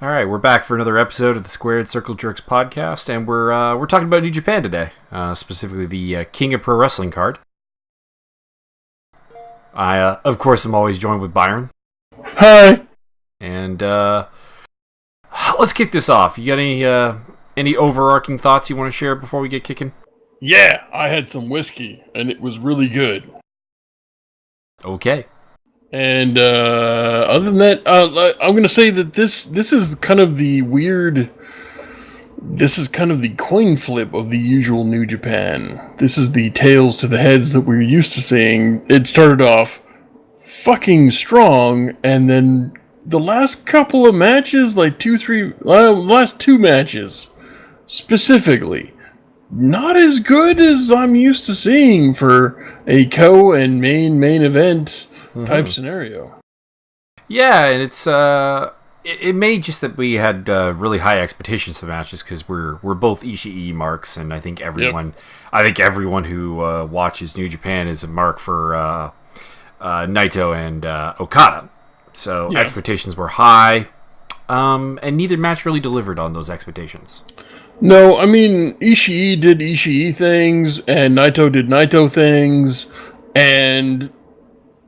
All right, we're back for another episode of the Squared Circle Jerks podcast, and we're talking about New Japan today, specifically the King of Pro Wrestling card. I, of course, am always joined with Byron. Hi. And let's kick this off. You got any overarching thoughts you want to share before we get kicking? Yeah, I had some whiskey, and it was really good. Okay. And other than that, I'm going to say that this is kind of the weird. This is kind of the coin flip of the usual New Japan. This is the tails to the heads that we're used to seeing. It started off fucking strong, and then the last couple of matches, like last two matches specifically, not as good as I'm used to seeing for a co and main event type scenario. Yeah, and it's it made just that we had really high expectations for matches because we're both Ishii marks, and I think everyone who watches New Japan is a mark for Naito and Okada. So yeah. Expectations were high, and neither match really delivered on those expectations. No, I mean, Ishii did Ishii things, and Naito did Naito things, and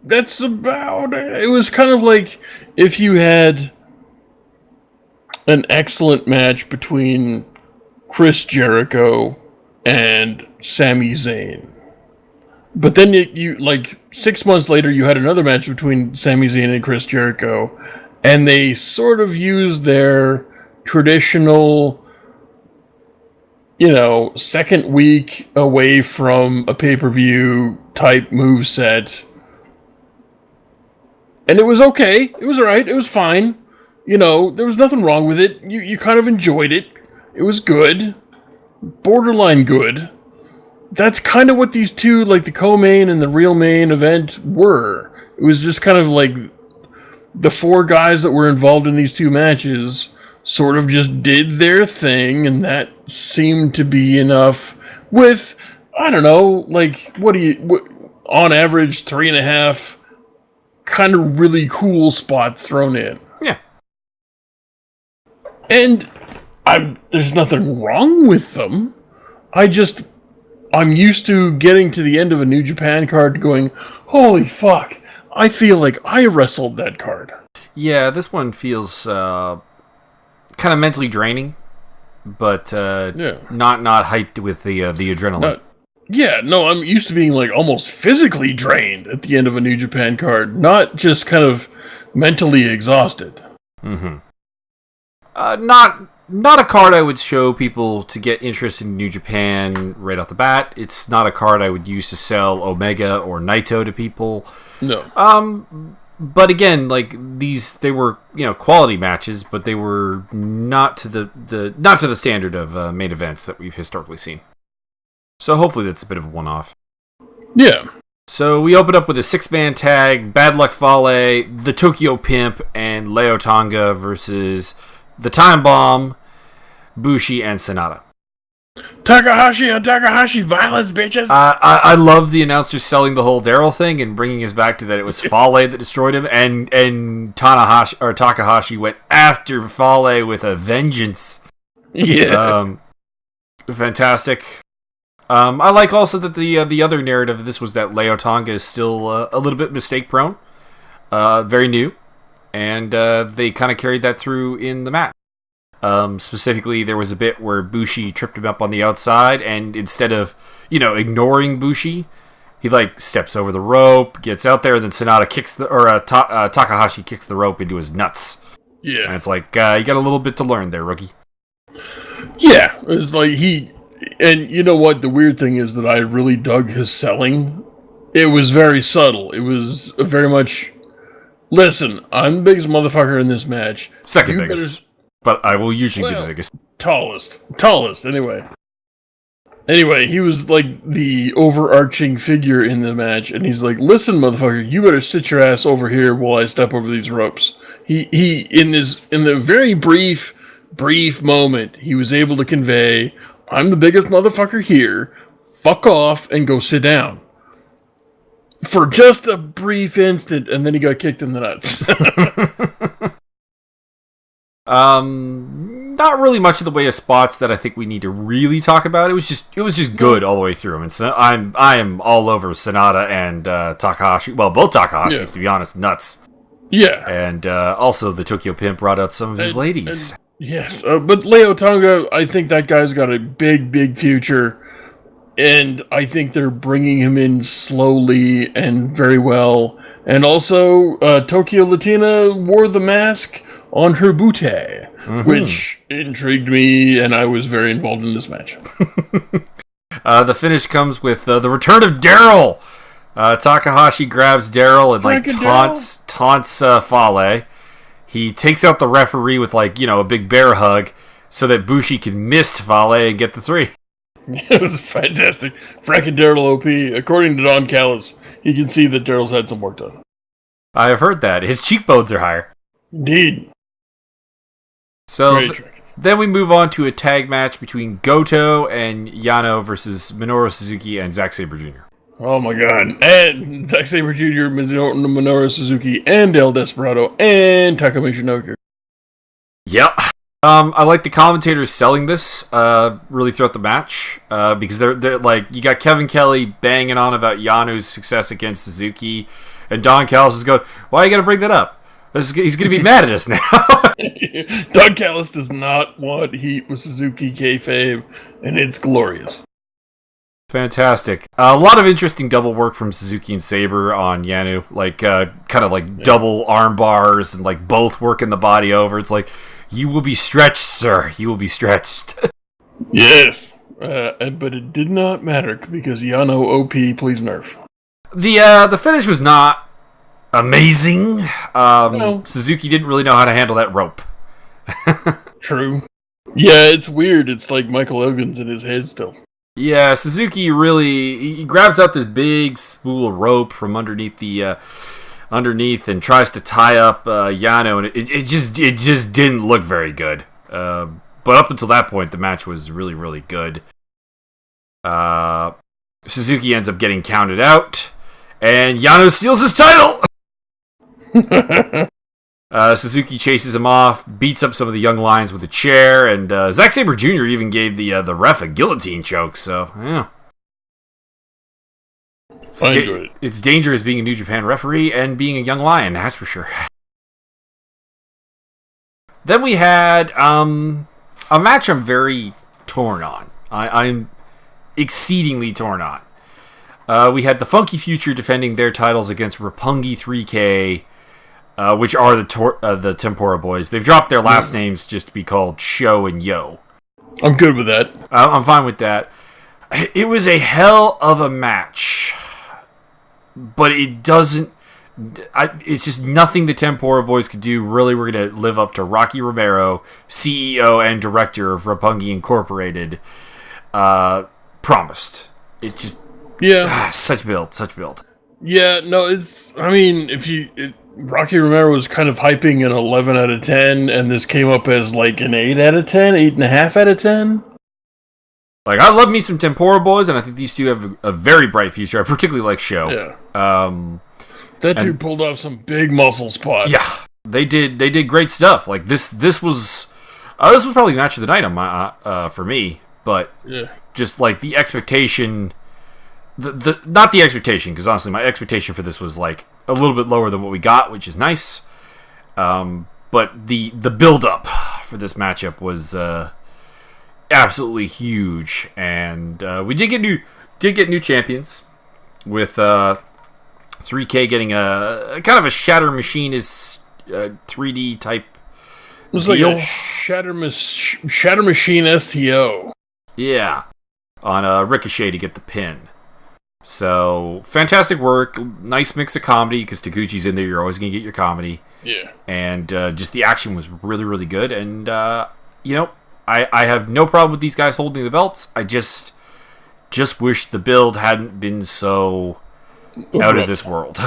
that's about it. It was kind of like if you had an excellent match between Chris Jericho and Sami Zayn. But then you like 6 months later, you had another match between Sami Zayn and Chris Jericho, and they sort of used their traditional, second week away from a pay-per-view type moveset. And it was okay. It was alright. It was fine. There was nothing wrong with it. You kind of enjoyed it. It was good. Borderline good. That's kind of what these two, like the co-main and the real main event, were. It was just kind of like the four guys that were involved in these two matches sort of just did their thing, and that seemed to be enough with, I don't know, like, on average, 3.5 kind of really cool spots thrown in. Yeah. And there's nothing wrong with them. I'm used to getting to the end of a New Japan card going, holy fuck, I feel like I wrestled that card. Yeah, this one feels kind of mentally draining, but not hyped with the adrenaline. I'm used to being like almost physically drained at the end of a New Japan card, not just kind of mentally exhausted. Mm-hmm. Not a card I would show people to get interested in New Japan right off the bat. It's not a card I would use to sell Omega or Naito to people. No. But again, like they were quality matches, but they were not to the standard of main events that we've historically seen. So hopefully that's a bit of a one-off. Yeah. So we open up with a 6-man tag: Bad Luck Fale, the Tokyo Pimp, and Leo Tonga versus the Time Bomb, Bushi, and Sonata. Takahashi on Takahashi violence, bitches! I love the announcer selling the whole Daryl thing and bringing us back to that it was Fale that destroyed him, and Takahashi went after Fale with a vengeance. Yeah. Fantastic. I like also that the other narrative of this was that Leo Tonga is still a little bit mistake prone, very new, and they kind of carried that through in the match. Specifically, there was a bit where Bushi tripped him up on the outside, and instead of ignoring Bushi, he steps over the rope, gets out there, and then Sonata Takahashi kicks the rope into his nuts. Yeah, and it's like you got a little bit to learn there, rookie. Yeah, it's like and you know what? The weird thing is that I really dug his selling. It was very subtle. It was very much, listen, I'm the biggest motherfucker in this match. Second biggest. But I will usually be the biggest. Tallest, anyway. Anyway, he was like the overarching figure in the match, and he's like, listen, motherfucker, you better sit your ass over here while I step over these ropes. He in the very brief moment, he was able to convey, I'm the biggest motherfucker here, fuck off and go sit down. For just a brief instant, and then he got kicked in the nuts. Not really much in the way of spots that I think we need to really talk about. It was just good all the way through. And so I am all over Sonata and Takahashi. Well, both Takahashis, to be honest, nuts. Yeah. And also the Tokyo Pimp brought out some of his ladies. Yes, but Leo Tonga, I think that guy's got a big future. And I think they're bringing him in slowly and very well. And also, Tokyo Latina wore the mask on her bootay, which intrigued me, and I was very involved in this match. The finish comes with the return of Daryl. Takahashi grabs Daryl and taunts Fale. He takes out the referee with a big bear hug so that Bushi can miss Fale and get the 3. It was fantastic. Frank and Daryl OP. According to Don Callis, he can see that Daryl's had some work done. I have heard that. His cheekbones are higher. Indeed. So then we move on to a tag match between Goto and Yano versus Minoru Suzuki and Zack Sabre Jr. Oh my god. And Zack Sabre Jr., Minoru Suzuki, and El Desperado, and Takumi Shinoku. Yep. I like the commentators selling this really throughout the match because they're like, you got Kevin Kelly banging on about Yano's success against Suzuki, and Don Callis is going, why are you going to bring that up? He's going to be mad at us now. Don Callis does not want heat with Suzuki kayfabe, and it's glorious. Fantastic. A lot of interesting double work from Suzuki and Sabre on Yano, double arm bars and both working the body over. It's like, you will be stretched, sir. You will be stretched. Yes. But it did not matter because Yano OP, please nerf. The finish was not amazing. No. Suzuki didn't really know how to handle that rope. True. Yeah, it's weird. It's like Michael Elgin's in his head still. Yeah, Suzuki he grabs out this big spool of rope from underneath and tries to tie up Yano, and it just didn't look very good. But up until that point, the match was really, really good. Suzuki ends up getting counted out, and Yano steals his title! Suzuki chases him off, beats up some of the young lions with a chair, and Zack Sabre Jr. even gave the ref a guillotine choke, so, yeah. I enjoyed it. It's dangerous being a New Japan referee and being a young lion, that's for sure. Then we had a match I'm very torn on. I'm exceedingly torn on. We had the Funky Future defending their titles against Roppongi 3K, which are the Tempora Boys. They've dropped their last names just to be called Sho and Yo. I'm good with that. I'm fine with that. It was a hell of a match. But it doesn't... it's just nothing the Tempora Boys could do. Really, we're going to live up to Rocky Romero, CEO and director of Roppongi Incorporated, promised. It just... Yeah. Such build. Yeah, no, it's... I mean, Rocky Romero was kind of hyping an 11 out of 10, and this came up as an 8 out of 10, 8.5 out of 10. I love me some Tempora Boys, and I think these two have a very bright future. I particularly like Sho. Yeah. That dude pulled off some big muscle spots. Yeah, they did great stuff. This was probably the match of the night for me. But just the expectation, not the expectation, because honestly, my expectation for this was a little bit lower than what we got, which is nice. But the build up for this matchup was absolutely huge, and we did get new champions with 3K getting a kind of a Shatter Machinist 3D type it was deal. Like a Shatter Machine STO. Yeah, on Ricochet to get the pin. So fantastic work, nice mix of comedy because Taguchi's in there. You're always gonna get your comedy. Yeah, and just the action was really, really good, and I have no problem with these guys holding the belts. I just wish the build hadn't been so out of this world.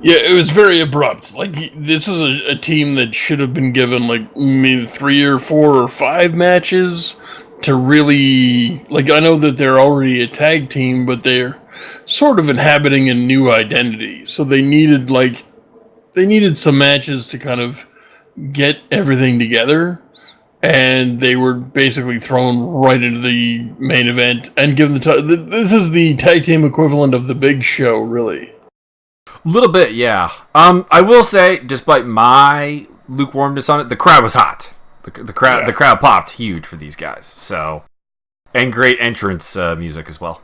Yeah, it was very abrupt. This is a team that should have been given maybe 3 or 4 or 5 matches to really I know that they're already a tag team, but they're sort of inhabiting a new identity. So they needed some matches to kind of get everything together, and they were basically thrown right into the main event and given this is the tag team equivalent of the Big Show, really. A little bit, yeah. I will say, despite my lukewarmness on it, the crowd was hot. The crowd popped huge for these guys. So, and great entrance music as well.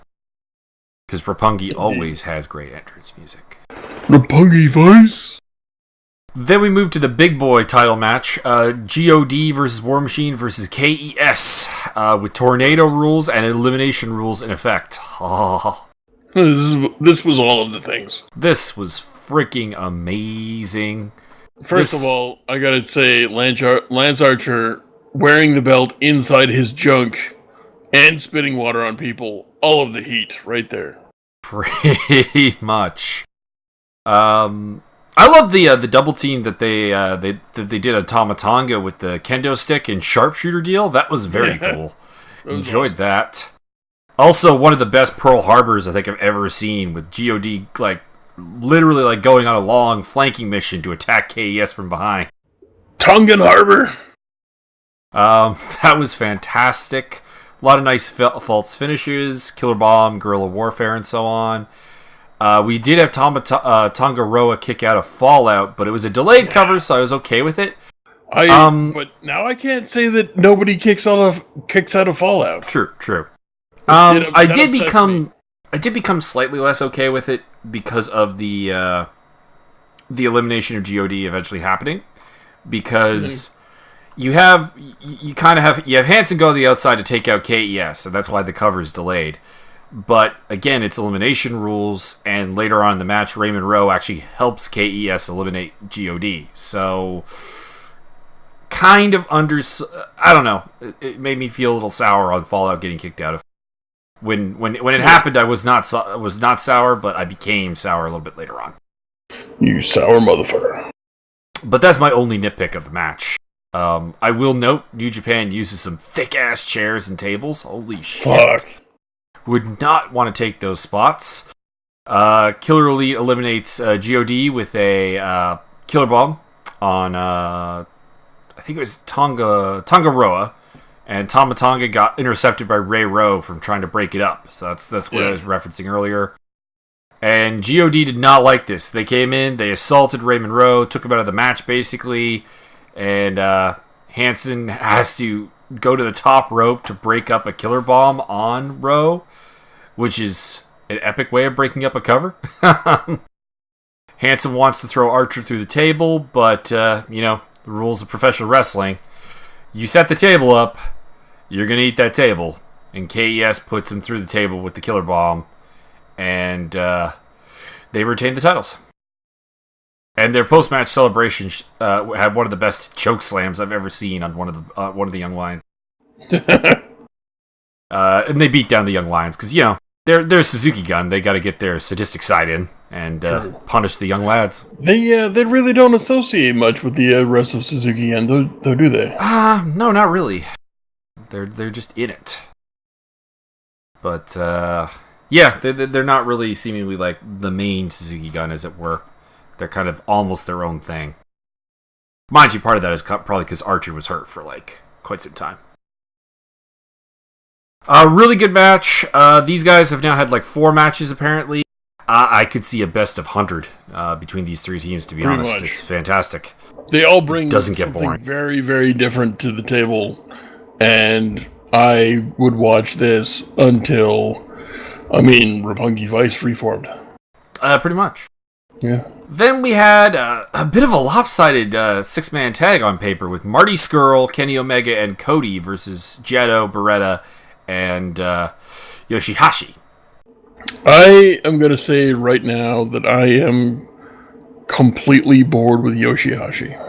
Because Roppongi always has great entrance music. Roppongi Vice. Then we move to the big boy title match. God versus War Machine versus KES. With tornado rules and elimination rules in effect. Oh. This was all of the things. This was freaking amazing. First of all, I gotta say, Lance Archer wearing the belt inside his junk and spitting water on people. All of the heat right there. Pretty much. I love the double team that they did on Tama Tonga with the kendo stick and sharpshooter deal. That was very cool. Enjoyed awesome. That. Also, one of the best Pearl Harbors I think I've ever seen, with God literally going on a long flanking mission to attack KES from behind. Tongan Harbor. That was fantastic. A lot of nice false finishes, Killer Bomb, Guerrilla Warfare, and so on. We did have Tongaroa kick out of Fallout, but it was a delayed cover, so I was okay with it. But now I can't say that nobody kicks out of Fallout. True. I did become slightly less okay with it because of the elimination of God eventually happening, because you have Hanson go to the outside to take out KES, so that's why the cover is delayed. But again, it's elimination rules, and later on in the match, Raymond Rowe actually helps KES eliminate God. So, kind of I don't know. It made me feel a little sour on Fallout getting kicked out of. When it happened, I was not sour, but I became sour a little bit later on. You sour motherfucker. But that's my only nitpick of the match. I will note, New Japan uses some thick-ass chairs and tables. Holy shit. Fuck. Would not want to take those spots. Killer Elite eliminates God with a Killer Bomb on, I think it was Tongaroa. And Tama Tonga got intercepted by Ray Rowe from trying to break it up. So that's what I was referencing earlier. And God did not like this. They came in, they assaulted Raymond Rowe, took him out of the match basically, and Hanson has to go to the top rope to break up a Killer Bomb on Rowe, which is an epic way of breaking up a cover. Hanson wants to throw Archer through the table, but, the rules of professional wrestling. You set the table up, you're going to eat that table. And KES puts him through the table with the Killer Bomb. And they retain the titles. And their post-match celebration had one of the best choke slams I've ever seen on one of the Young Lions. And they beat down the Young Lions because, they're Suzuki Gun. They got to get their sadistic side in and punish the young lads. They really don't associate much with the rest of Suzuki Gun, though, do they? No, not really. They're just in it. But they're not really seemingly like the main Suzuki Gun, as it were. They're kind of almost their own thing. Mind you, part of that is probably because Archer was hurt for quite some time. Really good match. These guys have now had 4 matches apparently. I could see a best of 100 between these 3 teams, to be honest. Much. It's fantastic. They all bring something very, very different to the table. And I would watch this until, Roppongi Vice reformed. Pretty much. Yeah. Then we had a bit of a lopsided 6-man tag on paper with Marty Scurll, Kenny Omega, and Cody versus Jado, Beretta, and Yoshihashi. I am going to say right now that I am completely bored with Yoshihashi.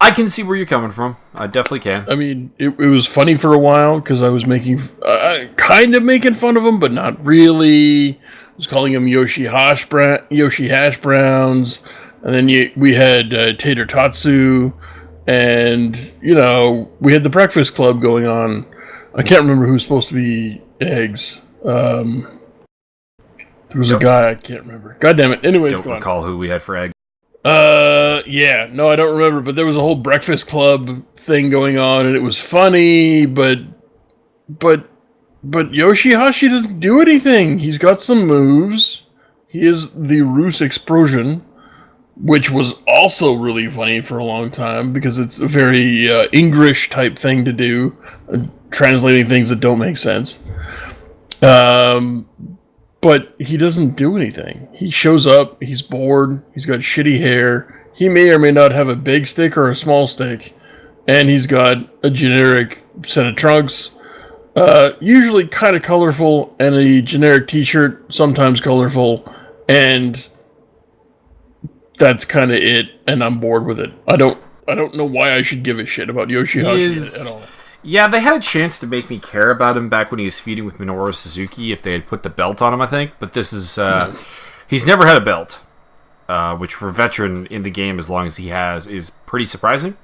I can see where you're coming from. I definitely can. It was funny for a while because I was kind of making fun of him, but not really. I was calling him Yoshi Hash Browns, and then we had Tater Tatsu, and we had the Breakfast Club going on. I can't remember who's supposed to be Eggs. There was a guy I can't remember. God damn it. Anyways, don't recall who we had for Eggs. I don't remember, but there was a whole Breakfast Club thing going on, and it was funny, but Yoshihashi doesn't do anything. He's got some moves. He is the Rus Explosion, which was also really funny for a long time because it's a very English type thing to do, translating things that don't make sense. But he doesn't do anything. He shows up, he's bored, he's got shitty hair, he may or may not have a big stick or a small stick, and he's got a generic set of trunks, usually kind of colorful, and a generic t-shirt, sometimes colorful, and that's kind of it, and I'm bored with it. I don't know why I should give a shit about Yoshihashi at all. Yeah, they had a chance to make me care about him back when he was feuding with Minoru Suzuki if they had put the belt on him, I think. But this is... He's never had a belt, which for a veteran in the game, as long as he has, is pretty surprising.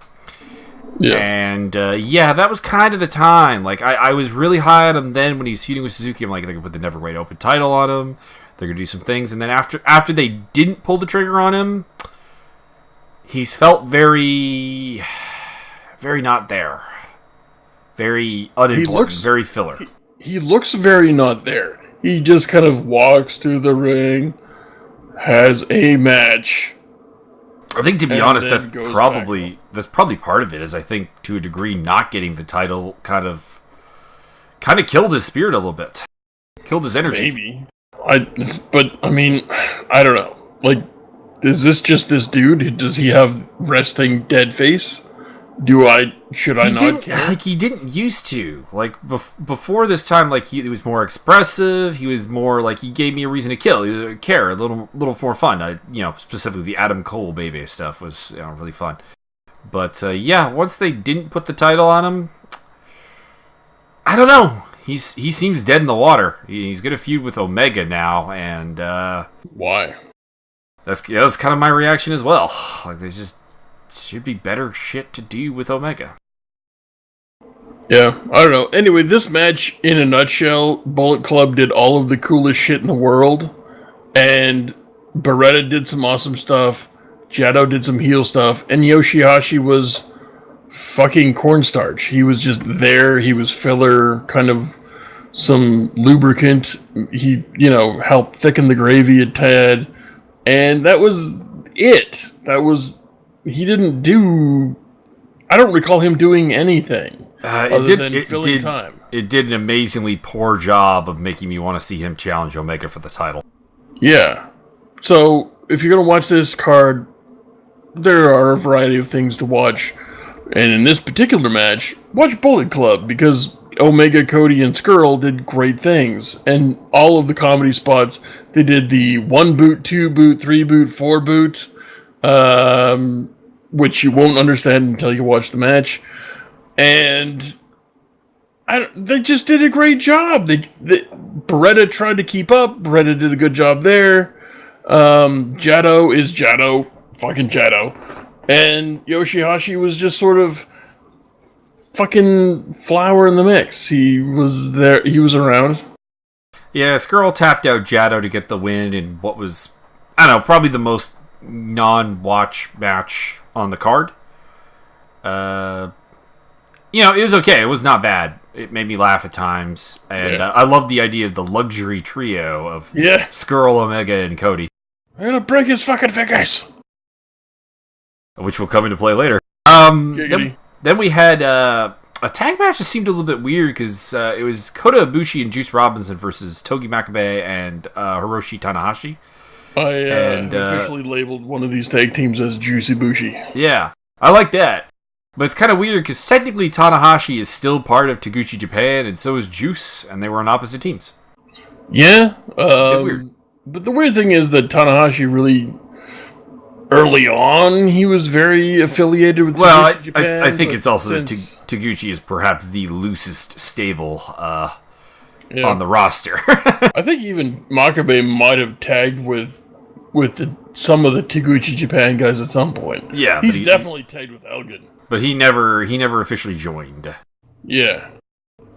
Yeah. And, that was kind of the time. Like, I was really high on him then when he was feuding with Suzuki. I'm like, they're going to put the Neverweight Open title on him. They're going to do some things. And then after they didn't pull the trigger on him, he's felt very... very not there. Very unimportant, very filler. He looks very not there. He just kind of walks to the ring, has a match. I think, to be honest, that's probably part of it. Is I think to a degree, not getting the title kind of killed his spirit a little bit, killed his energy. Maybe, but I mean, I don't know. Like, is this just this dude? Does he have resting dead face? Should I not care? Like, he didn't used to. Like, before this time, like, he was more expressive. He was more, like, he gave me a reason to kill. He was care, a little more fun. Specifically the Adam Cole baby stuff was really fun. But, once they didn't put the title on him, I don't know. He seems dead in the water. He's going to feud with Omega now, and, why? That's kind of my reaction as well. Like, there's just... should be better shit to do with Omega. Yeah, I don't know. Anyway, this match, in a nutshell, Bullet Club did all of the coolest shit in the world, and Beretta did some awesome stuff, Jado did some heel stuff, and Yoshihashi was fucking cornstarch. He was just there, he was filler, kind of some lubricant. He, helped thicken the gravy a tad, and that was it. He didn't do... I don't recall him doing anything other than filling time. It did an amazingly poor job of making me want to see him challenge Omega for the title. Yeah. So, if you're going to watch this card, there are a variety of things to watch. And in this particular match, watch Bullet Club, because Omega, Cody, and Skrull did great things. And all of the comedy spots, they did the 1 boot, 2 boot, 3 boot, 4 boot... which you won't understand until you watch the match, and they just did a great job. Beretta tried to keep up. Beretta did a good job there. Jado is Jado, fucking Jado, and Yoshihashi was just sort of fucking flower in the mix. He was there. He was around. Yeah, Skrull tapped out Jado to get the win in what was, I don't know, probably the most non-watch match on the card. It was okay. It was not bad. It made me laugh at times, and I love the idea of the luxury trio of Skrull, Omega, and Cody. I'm gonna break his fucking fingers, which will come into play later. Then we had a tag match that seemed a little bit weird because it was Kota Ibushi and Juice Robinson versus Togi Makabe and Hiroshi Tanahashi. I officially labeled one of these tag teams as Juicy Bushi. Yeah, I like that. But it's kind of weird because technically Tanahashi is still part of Taguchi Japan, and so is Juice, and they were on opposite teams. Yeah, weird. But the weird thing is that Tanahashi really, early on, he was very affiliated with Taguchi Japan. I think it's also that Taguchi is perhaps the loosest stable on the roster. I think even Makabe might have tagged with some of the Taguchi Japan guys at some point. Yeah, he's definitely tagged with Elgin. But he never officially joined. Yeah.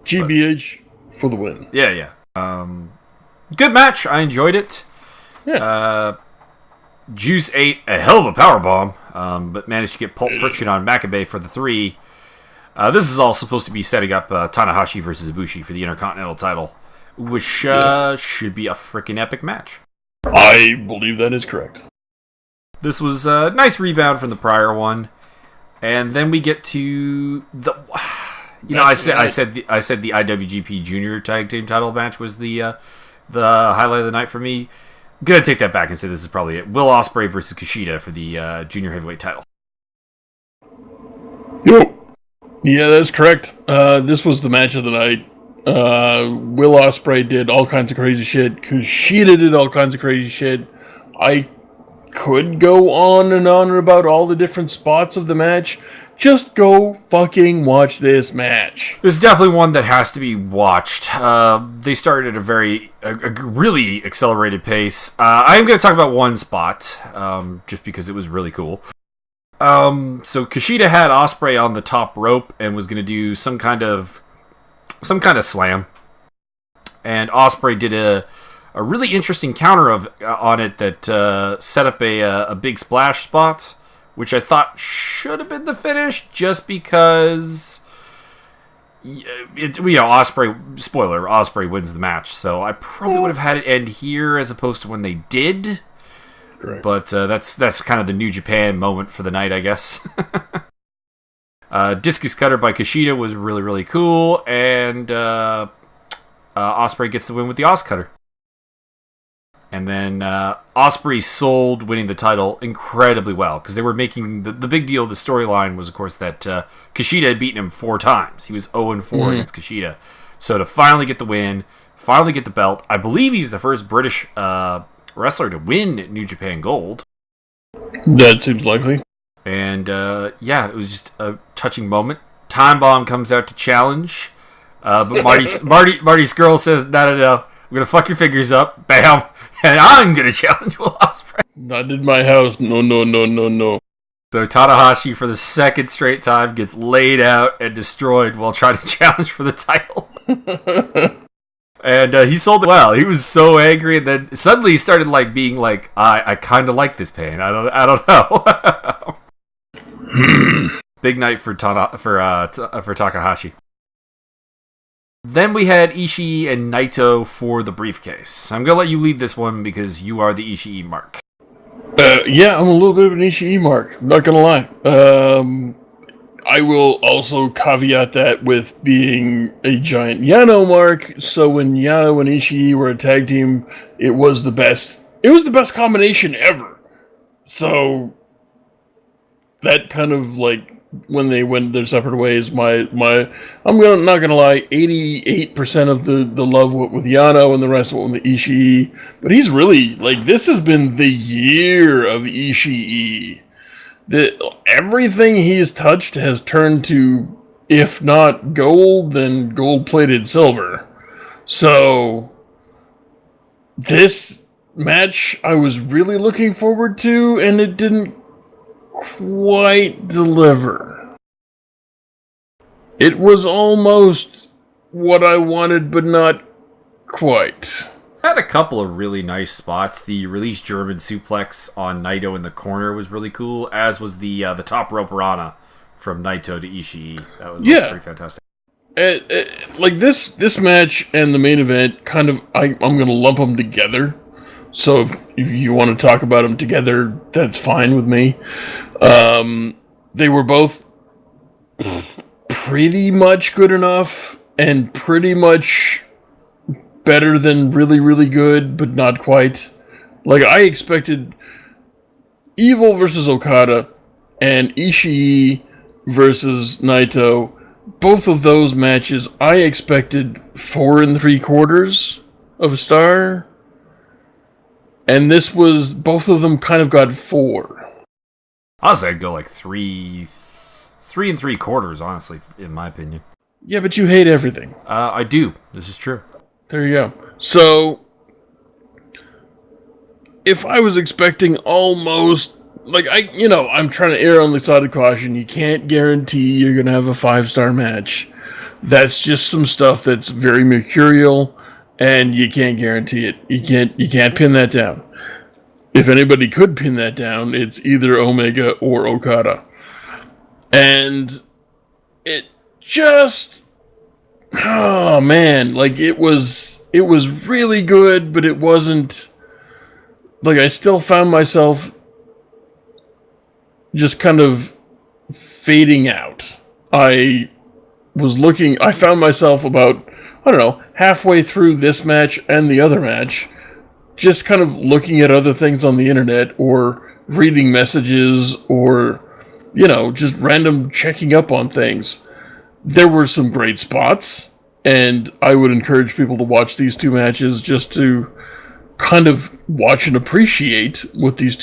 GBH for the win. Yeah. Good match. I enjoyed it. Yeah. Juice ate a hell of a powerbomb. but managed to get Pulp Friction on Makabe for the 3. This is all supposed to be setting up Tanahashi versus Ibushi for the Intercontinental title, which should be a freaking epic match. I believe that is correct. This was a nice rebound from the prior one, and then we get to the. I said the IWGP Junior Tag Team Title match was the highlight of the night for me. I'm gonna take that back and say this is probably it. Will Ospreay versus Kushida for the Junior Heavyweight Title. Yo. Yeah, that's correct. This was the match of the night. Will Ospreay did all kinds of crazy shit. Kushida did all kinds of crazy shit. I could go on and on about all the different spots of the match. Just go fucking watch this match. This is definitely one that has to be watched. They started at a really accelerated pace. I am going to talk about one spot, just because it was really cool. So Kushida had Ospreay on the top rope and was going to do some kind of slam, and Ospreay did a really interesting counter on it that set up a big splash spot, which I thought should have been the finish, just because Ospreay, spoiler, Ospreay wins the match, so I probably would have had it end here as opposed to when they did. Correct. But that's kind of the New Japan moment for the night, I guess. Discus cutter by Kushida was really, really cool, and Ospreay gets the win with the Os cutter. And then Ospreay sold winning the title incredibly well, because they were making the big deal of the storyline was, of course, that Kushida had beaten him 4 times. He was 0-4 against Kushida. So to finally get the win, finally get the belt, I believe he's the first British wrestler to win New Japan Gold. That seems likely. And it was just a touching moment. Time Bomb comes out to challenge, but Marty Skrull says, no, I'm gonna fuck your fingers up, bam, and I'm gonna challenge Will Ospreay. Not in my house, no. So Tanahashi, for the second straight time, gets laid out and destroyed while trying to challenge for the title. And he sold it well. He was so angry, and then suddenly he started being like, I kind of like this pain. I don't know. Big night for Takahashi. Then we had Ishii and Naito for the briefcase. I'm gonna let you lead this one because you are the Ishii mark. I'm a little bit of an Ishii mark. I'm not gonna lie. I will also caveat that with being a giant Yano mark. So when Yano and Ishii were a tag team, it was the best. It was the best combination ever. So that kind of when they went their separate ways, not gonna lie, 88% of the love went with Yano and the rest went with Ishii. But he's really this has been the year of Ishii. Everything he's touched has turned to, if not gold, then gold-plated silver. So this match I was really looking forward to, and it didn't quite deliver. It was almost what I wanted, but not quite. Had a couple of really nice spots. The release German suplex on Naito in the corner was really cool, as was the top rope Rana from Naito to Ishii. That was pretty fantastic. This match and the main event, kind of, I'm going to lump them together. So if you want to talk about them together, that's fine with me. They were both pretty much good enough and pretty much better than really, really good, but not quite. I expected Evil versus Okada and Ishii versus Naito. Both of those matches, I expected 4 3/4 of a star. And this was, both of them kind of got 4. Honestly, I'd go 3 3/4, honestly, in my opinion. Yeah, but you hate everything. I do. This is true. There you go. So, if I was expecting almost, I'm trying to err on the side of caution. You can't guarantee you're going to have a 5-star match. That's just some stuff that's very mercurial, and you can't guarantee it. You can't pin that down. if anybody could pin that down, it's either Omega or Okada. And it just, oh man, like it was really good, but it wasn't, like I still found myself just kind of fading out. I found myself about, I don't know, halfway through this match and the other match, just kind of looking at other things on the internet or reading messages or, just random checking up on things. There were some great spots, and I would encourage people to watch these two matches just to kind of watch and appreciate what these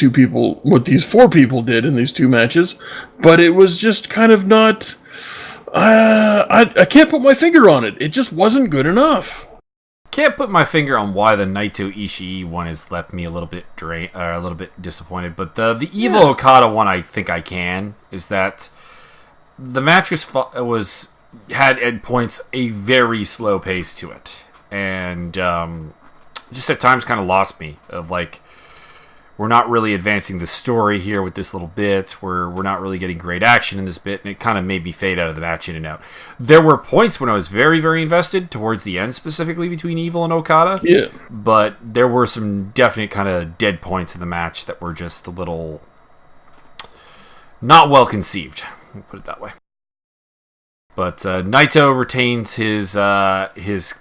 four people did in these two matches. But it was just kind of not... I can't put my finger on it. It just wasn't good enough. Can't put my finger on why the Naito Ishii one has left me a little bit a little bit disappointed, but the Evil Okada one, I think I can. Is that the match had at points a very slow pace to it, and just at times kind of lost me. Of like, we're not really advancing the story here with this little bit. We're not really getting great action in this bit, and it kind of made me fade out of the match in and out. There were points when I was very, very invested towards the end, specifically between Evil and Okada. Yeah. But there were some definite kind of dead points in the match that were just a little not well conceived. We'll put it that way. But Naito retains his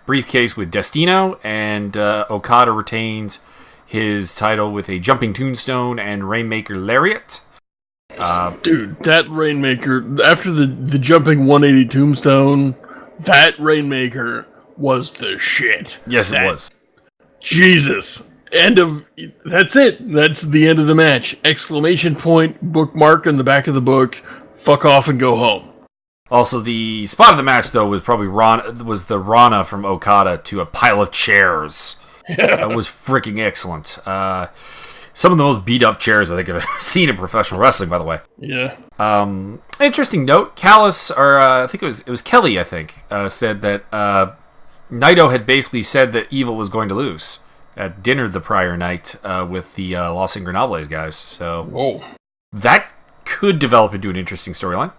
briefcase with Destino, and Okada retains his title with a jumping tombstone and Rainmaker Lariat. Dude, that Rainmaker, after the jumping 180 tombstone, that Rainmaker was the shit. Yes, it was. Jesus. That's it. That's the end of the match. Exclamation point, bookmark on the back of the book, fuck off and go home. Also, the spot of the match, though, was probably the Rana from Okada to a pile of chairs. Yeah. That was freaking excellent. Some of the most beat-up chairs I think I've seen in professional wrestling, by the way. Yeah. Interesting note, Callis, or I think it was Kelly, I think, said that Naito had basically said that Evil was going to lose at dinner the prior night with the Los Ingobernables guys. So that could develop into an interesting storyline.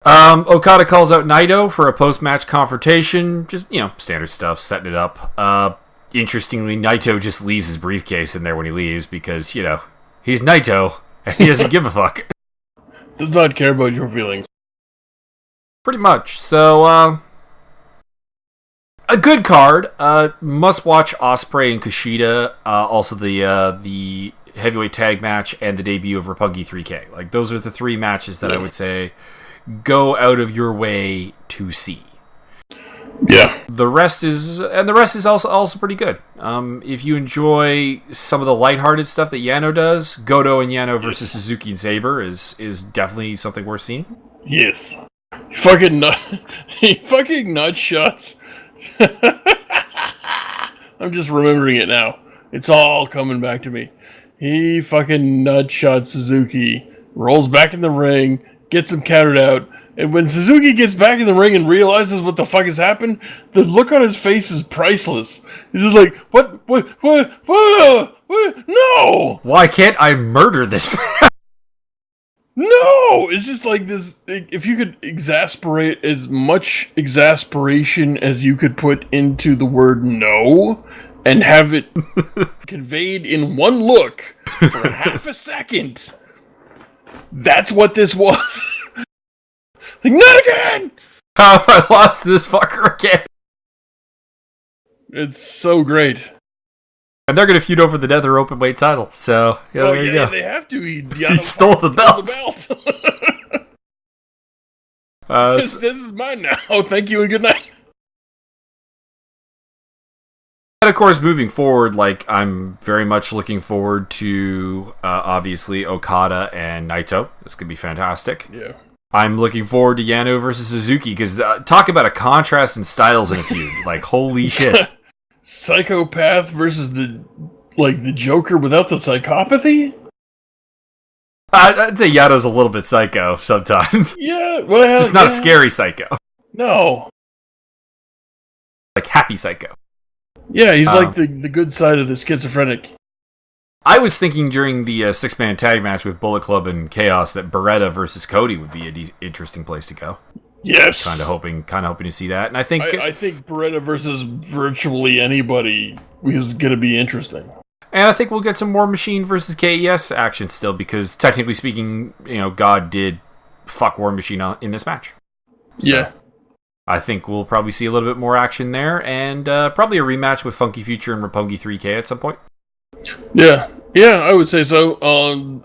Okada calls out Naito for a post-match confrontation. Just, standard stuff, setting it up. Interestingly, Naito just leaves his briefcase in there when he leaves because, he's Naito and he doesn't give a fuck. Does not care about your feelings. Pretty much. So, a good card. Must watch Ospreay and Kushida. Also the heavyweight tag match and the debut of Roppongi 3K. Like, those are the three matches that I would say go out of your way to see. Yeah. The rest is also pretty good. If you enjoy some of the lighthearted stuff that Yano does, Goto and Yano versus Suzuki and Sabre is definitely something worth seeing. Yes. Fucking nut shots. I'm just remembering it now. It's all coming back to me. He fucking nut shot Suzuki, rolls back in the ring, gets him countered out, and when Suzuki gets back in the ring and realizes what the fuck has happened, the look on his face is priceless. He's just like, what, no! Why can't I murder this man? No! It's just like this, if you could exasperate as much exasperation as you could put into the word no, and have it conveyed in one look for half a second, that's what this was. Like, not again! How have I lost this fucker again? It's so great. And they're going to feud over the Nether Openweight title, so there you go. They have to. He stole the belt. This is mine now. Thank you and good night. And of course, moving forward, I'm very much looking forward to, obviously, Okada and Naito. This could be fantastic. Yeah. I'm looking forward to Yano versus Suzuki, because talk about a contrast in styles in a feud. Holy shit. Psychopath versus the Joker without the psychopathy? I'd say Yano's a little bit psycho sometimes. Yeah, well... Just not a scary psycho. No. Happy psycho. Yeah, he's like the good side of the schizophrenic. I was thinking during the six-man tag match with Bullet Club and Chaos that Beretta versus Cody would be an interesting place to go. Yes, kind of hoping to see that, and I think Beretta versus virtually anybody is going to be interesting. And I think we'll get some more Machine versus KES action still, because technically speaking, God did fuck War Machine in this match. So yeah. I think we'll probably see a little bit more action there, and probably a rematch with Funky Future and Roppongi 3K at some point. Yeah, I would say so. On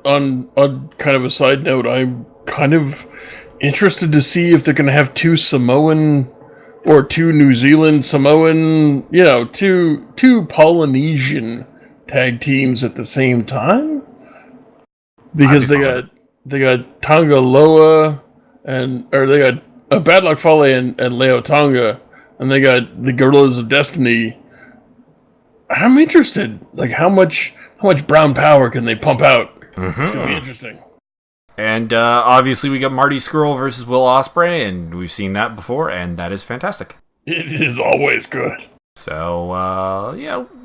kind of a side note, I'm kind of interested to see if they're going to have two Samoan or two New Zealand Samoan, two Polynesian tag teams at the same time, because they got Tonga Loa they got Bad Luck Fale and Leo Tonga, and they got the Gorillas of Destiny. I'm interested. Like, how much brown power can they pump out? Mm-hmm. It's gonna be interesting. And obviously we got Marty Scurll versus Will Ospreay, and we've seen that before, and that is fantastic. It is always good. So,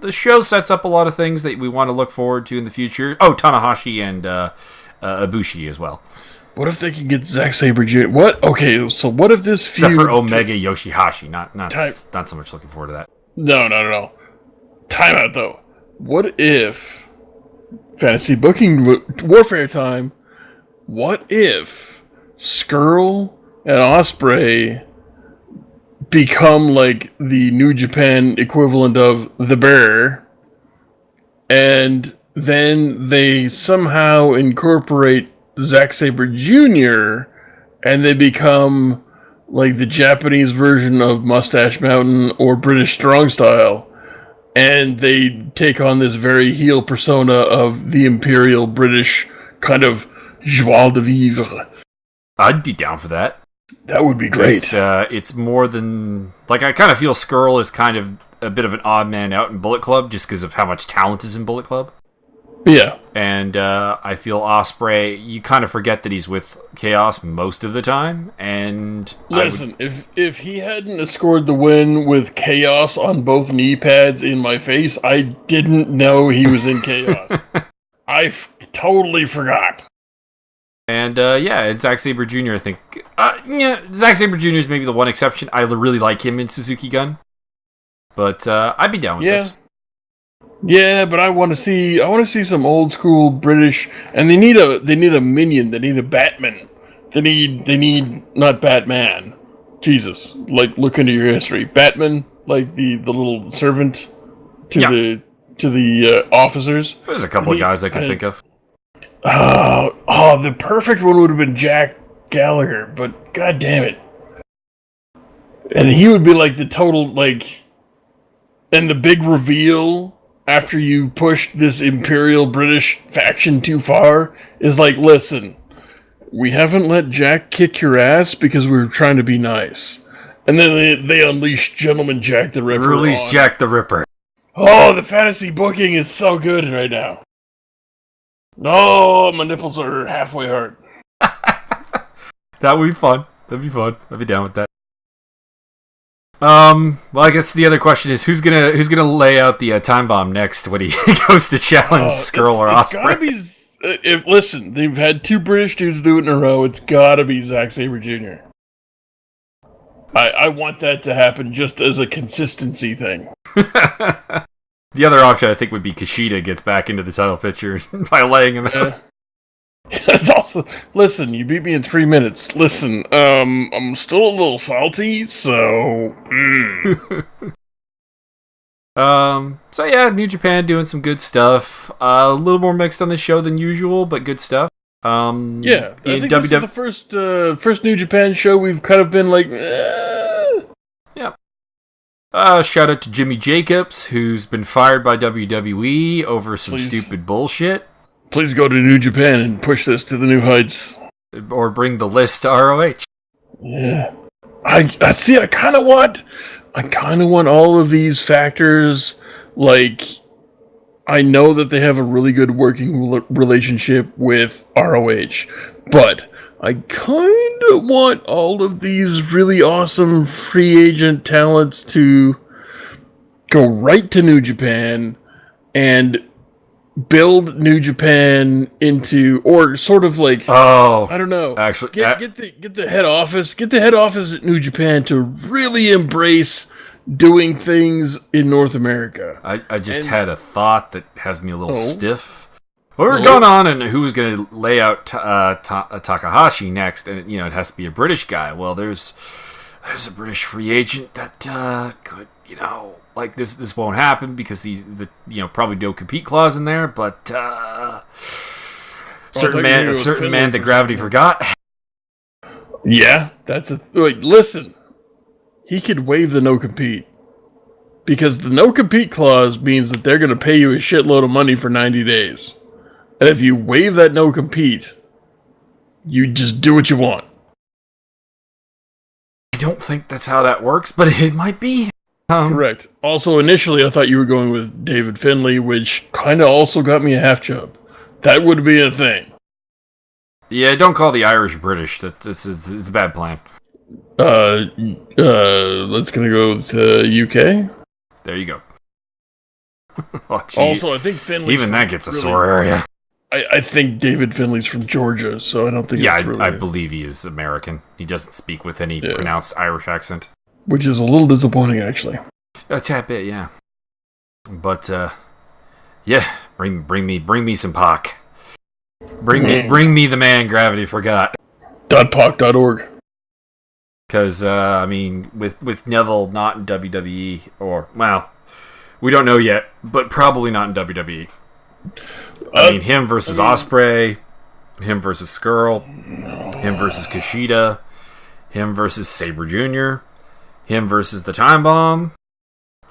the show sets up a lot of things that we want to look forward to in the future. Oh, Tanahashi and Ibushi as well. What if they can get Zack Sabre Jr.? What? Okay, so what if this feud... Except for Omega Yoshihashi. Not so much looking forward to that. No. Time out, though. What if... Fantasy booking warfare time. What if Scurll and Ospreay become like the New Japan equivalent of the Bear, and then they somehow incorporate Zack Sabre Jr. and they become like the Japanese version of Mustache Mountain or British Strong Style, and they take on this very heel persona of the Imperial British kind of joie de vivre. I'd be down for that. That would be great. It's more than... Like, I kind of feel Scurll is kind of a bit of an odd man out in Bullet Club, just because of how much talent is in Bullet Club. Yeah. And I feel Ospreay, you kind of forget that he's with Chaos most of the time, and... Listen, if he hadn't scored the win with Chaos on both knee pads in my face, I didn't know he was in Chaos. I totally forgot. And, and Zack Sabre Jr., I think... Zack Sabre Jr. is maybe the one exception. I really like him in Suzuki Gun. But, I'd be down with this. Yeah, but I want to see some old school British... And they need a minion. They need a Batman. They need not Batman. Jesus. Like, look into your history. Batman, like the little servant to the officers. There's a couple of guys I can think of. The perfect one would have been Jack Gallagher, but god damn it. And he would be like the total, like... And the big reveal after you pushed this Imperial British faction too far is like, listen, we haven't let Jack kick your ass because we were trying to be nice. And then they unleash Gentleman Jack the Ripper. Release Jack the Ripper. Oh, the fantasy booking is so good right now. No, my nipples are halfway hard. That would be fun. I'd be down with that. Well, I guess the other question is who's gonna lay out the time bomb next when he goes to challenge Scurll or Ospreay? Listen, they've had two British dudes do it in a row. It's gotta be Zack Sabre Jr. I want that to happen just as a consistency thing. The other option, I think, would be Kushida gets back into the title picture by laying him out. That's also... Listen, you beat me in 3 minutes. Listen, I'm still a little salty, so... So yeah, New Japan doing some good stuff. A little more mixed on the show than usual, but good stuff. I think this is the first New Japan show we've kind of been like... Yeah. Shout out to Jimmy Jacobs, who's been fired by WWE over some stupid bullshit. Please go to New Japan and push this to the new heights. Or bring the list to ROH. Yeah. I see, I kind of want all of these factors. Like, I know that they have a really good working relationship with ROH, but I kind of want all of these really awesome free agent talents to go right to New Japan and build New Japan into, or sort of like, I don't know. Actually, get the head office at New Japan to really embrace doing things in North America. I just had a thought that has me a little stiff. We were going on, and who was going to lay out Takahashi next, and it has to be a British guy. Well, there's a British free agent that could, like this won't happen because he's probably no compete clause in there, but certain man that gravity forgot. Yeah, that's listen, he could waive the no compete because the no compete clause means that they're going to pay you a shitload of money for 90 days. And if you waive that no compete, you just do what you want. I don't think that's how that works, but it might be. Correct. Also, initially, I thought you were going with David Finlay, which kind of also got me a half chub. That would be a thing. Yeah, don't call the Irish British. This is a bad plan. Let's gonna go to UK. There you go. Also, I think Finlay. Even that gets a sore area. I think David Finlay's from Georgia, so I don't think. Yeah, I believe he is American. He doesn't speak with any pronounced Irish accent, which is a little disappointing, actually. A tad bit, yeah. But yeah, bring me some Pac. Bring me the man gravity forgot. .pac.org. Because with Neville not in WWE, or we don't know yet, but probably not in WWE. Him versus Ospreay, him versus Skrull, him versus Kushida, him versus Sabre Jr., him versus the Time Bomb.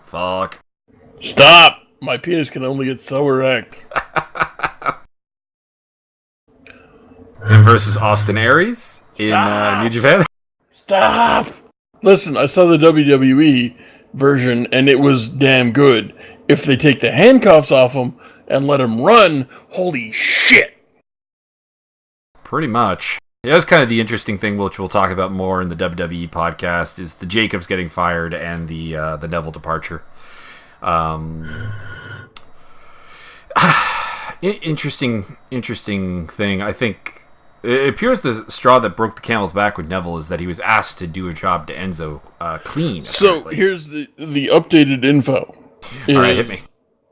Fuck. Stop! My penis can only get so erect. Him versus Austin Aries in New Japan. Stop! Listen, I saw the WWE version, and it was damn good. If they take the handcuffs off him and let him run, holy shit! Pretty much. Yeah, that's kind of the interesting thing, which we'll talk about more in the WWE podcast, is the Jacobs getting fired and the Neville departure. Interesting thing. I think it appears the straw that broke the camel's back with Neville is that he was asked to do a job to Enzo clean. So here's the updated info. All right, hit me.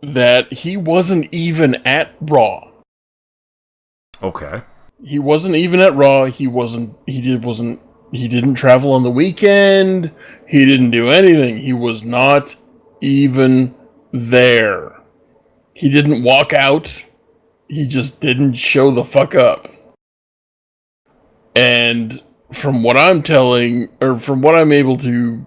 That he wasn't even at Raw. Okay. He wasn't even at Raw. He didn't travel on the weekend. He didn't do anything. He was not even there. He didn't walk out. He just didn't show the fuck up. And from what I'm able to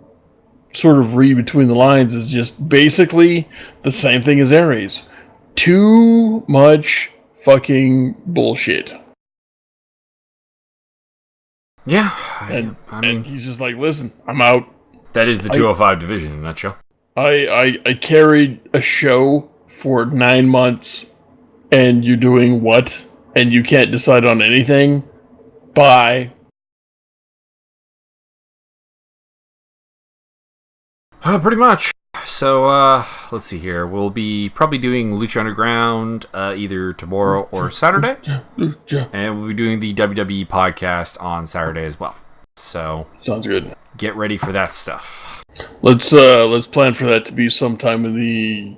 sort of read between the lines, is just basically the same thing as Aries. Too much fucking bullshit. Yeah. And he's just like, listen, I'm out. That is the 205 division in a nutshell. I carried a show for 9 months, and you're doing what? And you can't decide on anything? Bye. Pretty much. So, let's see here. We'll be probably doing Lucha Underground either tomorrow or Saturday. And we'll be doing the WWE podcast on Saturday as well. So, sounds good. Get ready for that stuff. Let's plan for that to be sometime in the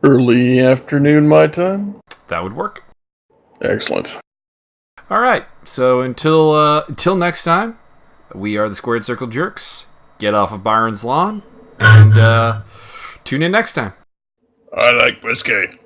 early afternoon my time. That would work. Excellent. All right. So until next time, we are the Squared Circle Jerks. Get off of Byron's lawn and tune in next time. I like whiskey.